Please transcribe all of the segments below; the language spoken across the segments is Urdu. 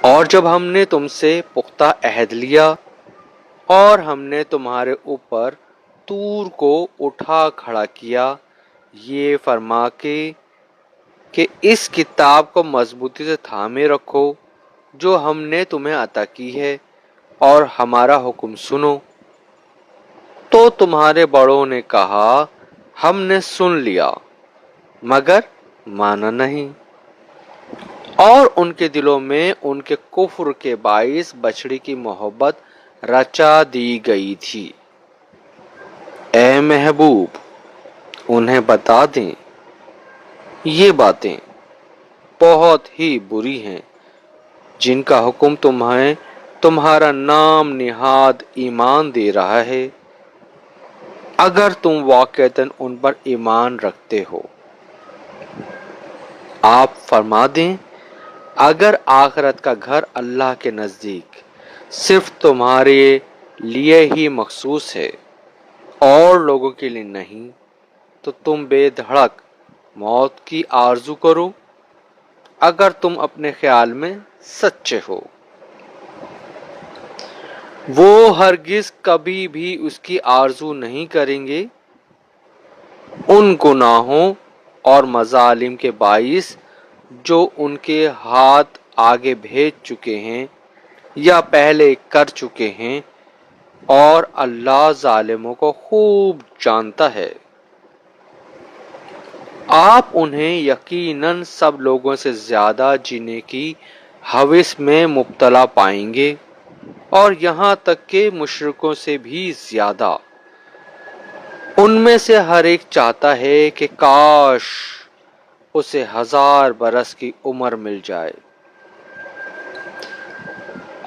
اور جب ہم نے تم سے پختہ عہد لیا اور ہم نے تمہارے اوپر طور کو اٹھا کھڑا کیا، یہ فرما کے کہ اس کتاب کو مضبوطی سے تھامے رکھو جو ہم نے تمہیں عطا کی ہے، اور ہمارا حکم سنو، تو تمہارے بڑوں نے کہا ہم نے سن لیا مگر مانا نہیں، اور ان کے دلوں میں ان کے کفر کے باعث بچڑی کی محبت رچا دی گئی تھی۔ اے محبوب، انہیں بتا دیں یہ باتیں بہت ہی بری ہیں جن کا حکم تمہیں تمہارا نام نہاد ایمان دے رہا ہے، اگر تم واقعتاً ان پر ایمان رکھتے ہو۔ آپ فرما دیں اگر آخرت کا گھر اللہ کے نزدیک صرف تمہارے لیے ہی مخصوص ہے اور لوگوں کے لیے نہیں، تو تم بے دھڑک موت کی آرزو کرو اگر تم اپنے خیال میں سچے ہو۔ وہ ہرگز کبھی بھی اس کی آرزو نہیں کریں گے، ان گناہوں اور مظالم کے باعث جو ان کے ہاتھ آگے بھیج چکے ہیں یا پہلے کر چکے ہیں، اور اللہ ظالموں کو خوب جانتا ہے۔ آپ انہیں یقیناً سب لوگوں سے زیادہ جینے کی ہوس میں مبتلا پائیں گے، اور یہاں تک کہ مشرکوں سے بھی زیادہ۔ ان میں سے ہر ایک چاہتا ہے کہ کاش اسے 1000 برس کی عمر مل جائے،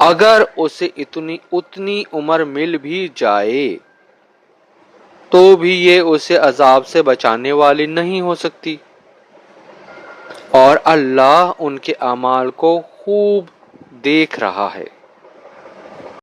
اگر اسے اتنی عمر مل بھی جائے تو بھی یہ اسے عذاب سے بچانے والی نہیں ہو سکتی، اور اللہ ان کے اعمال کو خوب دیکھ رہا ہے۔